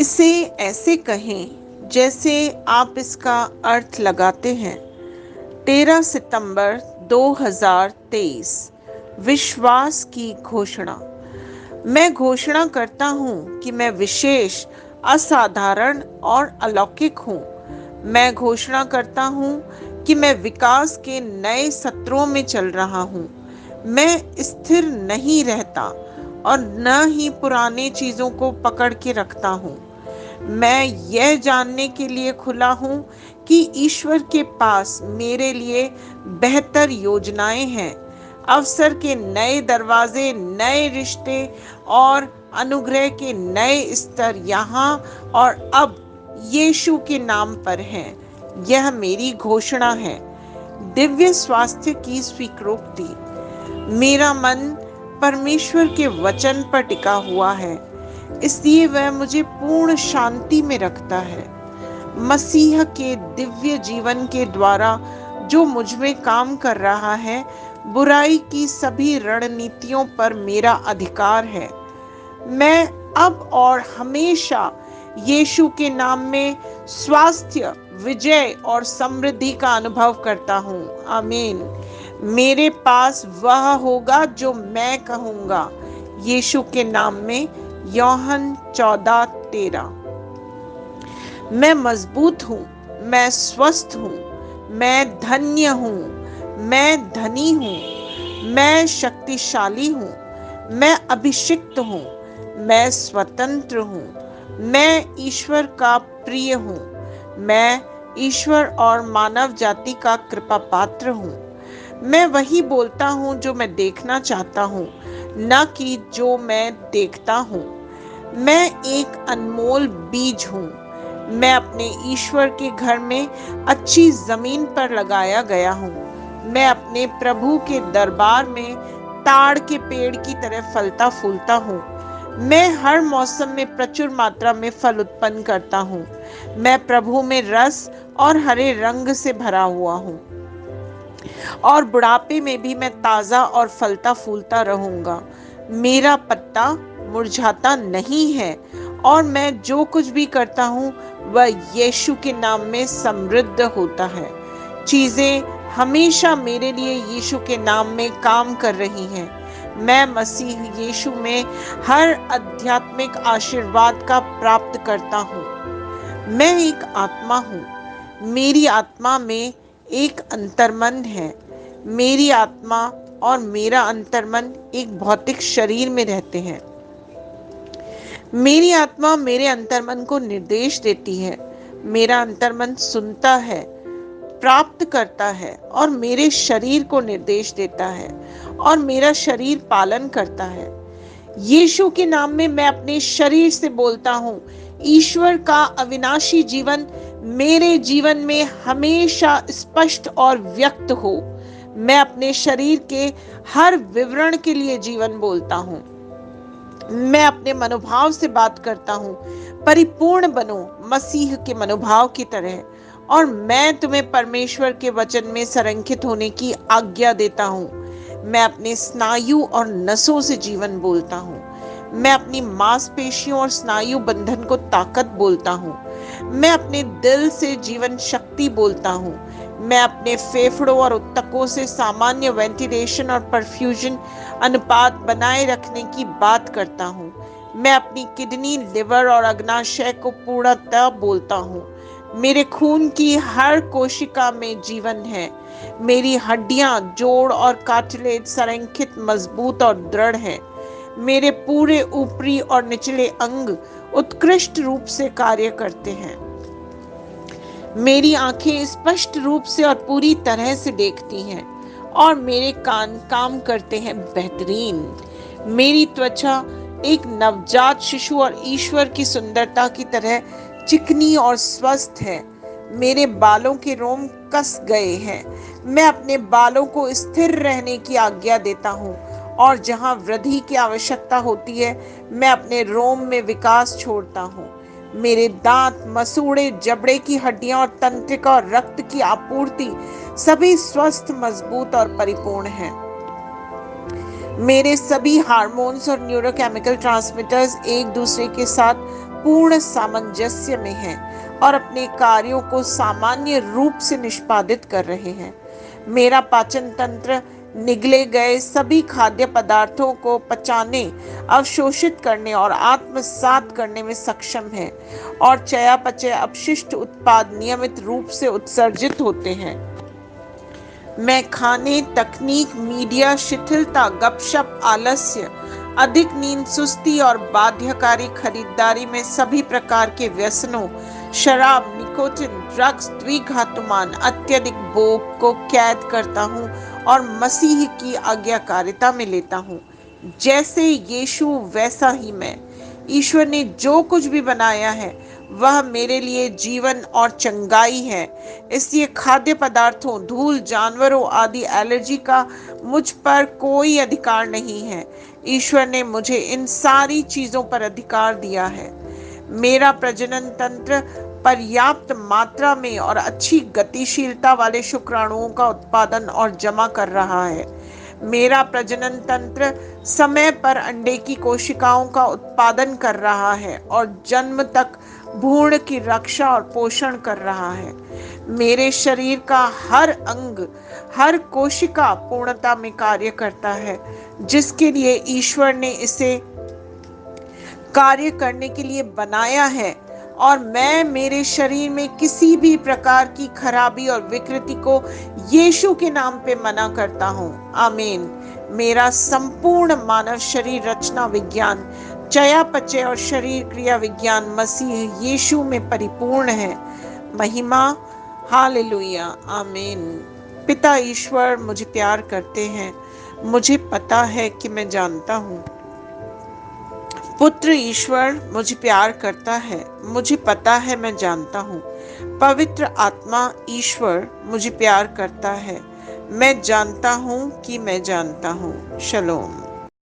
इसे ऐसे कहें जैसे आप इसका अर्थ लगाते हैं। 13 सितंबर 2023। विश्वास की घोषणा। मैं घोषणा करता हूँ कि मैं विशेष, असाधारण और अलौकिक हूँ। मैं घोषणा करता हूँ कि मैं विकास के नए सत्रों में चल रहा हूँ। मैं स्थिर नहीं रहता और न ही पुरानी चीजों को पकड़ के रखता हूँ। मैं यह जानने के लिए खुला हूँ कि ईश्वर के पास मेरे लिए बेहतर योजनाएं हैं। अवसर के नए दरवाजे, नए रिश्ते और अनुग्रह के नए स्तर यहाँ और अब यीशु के नाम पर हैं। यह मेरी घोषणा है। दिव्य स्वास्थ्य की स्वीकृति। मेरा मन परमेश्वर के वचन पर टिका हुआ है, इसलिए वह मुझे पूर्ण शांति में रखता है। मसीह के दिव्य जीवन के द्वारा जो मुझ में काम कर रहा है, बुराई की सभी रणनीतियों पर मेरा अधिकार है। मैं अब और हमेशा यीशु के नाम में स्वास्थ्य, विजय और समृद्धि का अनुभव करता हूँ। आमीन। मेरे पास वह होगा जो मैं कहूँगा। यीशु के नाम में। यूहन्ना 14:13। मैं मजबूत हूँ, मैं स्वस्थ हूँ, मैं धन्य हूँ, मैं धनी हूँ, मैं शक्तिशाली हूँ, मैं अभिषिक्त हूँ, मैं स्वतंत्र हूँ, मैं ईश्वर का प्रिय हूँ, मैं ईश्वर और मानव जाति का कृपा पात्र हूँ। मैं वही बोलता हूँ जो मैं देखना चाहता हूँ, न कि जो मैं देखता हूँ। मैं एक अनमोल बीज हूँ। मैं अपने ईश्वर के घर में अच्छी जमीन पर लगाया गया हूँ। मैं अपने प्रभु के दरबार में ताड़ के पेड़ की तरह फलता फूलता हूँ। मैं हर मौसम में प्रचुर मात्रा में फल उत्पन्न करता हूँ। मैं प्रभु में रस और हरे रंग से भरा हुआ हूँ और बुढ़ापे में भी मैं ताजा और फलता फूलता रहूंगा। मेरा पत्ता मुरझाता नहीं है और मैं जो कुछ भी करता हूँ वह यीशु के नाम में समृद्ध होता है। चीजें हमेशा मेरे लिए यीशु के नाम में काम कर रही हैं। मैं मसीह यीशु में हर आध्यात्मिक आशीर्वाद का प्राप्त करता हूँ। मैं एक आत्मा हूँ। मेरी आत्मा में एक अंतर्मन है। मेरी आत्मा और मेरा अंतर्मन एक भौतिक शरीर में रहते हैं। मेरी आत्मा मेरे अंतर्मन को निर्देश देती है। मेरा अंतर्मन सुनता है, प्राप्त करता है और मेरे शरीर को निर्देश देता है और मेरा शरीर पालन करता है। यीशु के नाम में मैं अपने शरीर से बोलता हूँ, ईश्वर का अविनाशी जीवन मेरे जीवन में हमेशा स्पष्ट और व्यक्त हो। मैं अपने शरीर के हर विवरण के लिए जीवन बोलता हूँ। मैं अपने मनोभाव से बात करता हूँ, परिपूर्ण बनो मसीह के मनोभाव की तरह। और मैं तुम्हें परमेश्वर के वचन में संरेखित होने की आज्ञा देता हूँ। मैं अपने स्नायु और नसों से जीवन बोलता हूँ। मैं अपनी मांसपेशियों और स्नायु बंधन को ताकत बोलता हूँ। मैं अपने दिल से जीवन शक्ति बोलता हूँ। मैं अपने फेफड़ों और ऊतकों से सामान्य वेंटिलेशन और परफ्यूजन अनुपात बनाए रखने की बात करता हूँ। मैं अपनी किडनी, लिवर और अग्नाशय को पूर्णतः बोलता हूँ। मेरे खून की हर कोशिका में जीवन है। मेरी हड्डियां, जोड़ और कार्टिलेज संरेखित, मजबूत और दृढ़ हैं। मेरे पूरे ऊपरी और निचले अंग उत्कृष्ट रूप से कार्य करते हैं। मेरी आंखें स्पष्ट रूप से और पूरी तरह से देखती हैं और मेरे कान काम करते हैं बेहतरीन। मेरी त्वचा एक नवजात शिशु और ईश्वर की सुंदरता की तरह चिकनी और स्वस्थ है। मेरे बालों के रोम कस गए हैं। मैं अपने बालों को स्थिर रहने की आज्ञा देता हूँ और जहाँ वृद्धि की आवश्यकता होती है, मैं अपने रोम में विकास छोड़ता हूँ। मेरे दांत, मसूड़े, जबड़े की हड्डियां और तंत्रिका और रक्त की आपूर्ति सभी स्वस्थ, मजबूत और परिपूर्ण हैं। मेरे सभी हार्मोन्स और न्यूरोकेमिकल ट्रांसमीटर्स एक दूसरे के साथ पूर्ण सामंजस्य में हैं और अपने कार्यों को सामान्य रूप से निष्पादित कर रहे हैं। मेरा पाचन तंत्र निगले गए सभी खाद्य पदार्थों को पचाने, अवशोषित करने और आत्मसात करने में सक्षम है और चयापचय अपशिष्ट उत्पाद नियमित रूप से उत्सर्जित होते हैं। मैं खाने, तकनीक, मीडिया, शिथिलता, गपशप, आलस्य, अधिक नींद, सुस्ती और बाध्यकारी खरीदारी में सभी प्रकार के व्यसनों, शराब, निकोटिन, ड्रग्स, द्विघातुमान, अत्यधिक भोग को कैद करता हूँ और मसीह की आज्ञाकारिता में लेता हूँ। जैसे यीशु वैसा ही मैं। ईश्वर ने जो कुछ भी बनाया है वह मेरे लिए जीवन और चंगाई है। इसलिए खाद्य पदार्थों, धूल, जानवरों आदि एलर्जी का मुझ पर कोई अधिकार नहीं है। ईश्वर ने मुझे इन सारी चीजों पर अधिकार दिया है। मेरा प्रजनन तंत्र पर्याप्त मात्रा में और अच्छी गतिशीलता वाले शुक्राणुओं का उत्पादन और जमा कर रहा है। मेरा प्रजनन तंत्र समय पर अंडे की कोशिकाओं का उत्पादन कर रहा है और जन्म तक भ्रूण की रक्षा और पोषण कर रहा है। मेरे शरीर का हर अंग, हर कोशिका पूर्णता में कार्य करता है, जिसके लिए ईश्वर ने इसे कार्य करने के लिए बनाया है, और मैं मेरे शरीर में किसी भी प्रकार की खराबी और विकृति को यीशु के नाम पे मना करता हूँ। आमीन। मेरा संपूर्ण मानव शरीर रचना विज्ञान, चयापचय और शरीर क्रिया विज्ञान मसीह यीशु में परिपूर्ण है। महिमा, हालेलुया, आमीन। पिता ईश्वर मुझे प्यार करते हैं। मुझे पता है कि मैं जानता हूँ। पुत्र ईश्वर मुझे प्यार करता है। मुझे पता है, मैं जानता हूँ। पवित्र आत्मा ईश्वर मुझे प्यार करता है। मैं जानता हूँ कि मैं जानता हूँ। शलोम।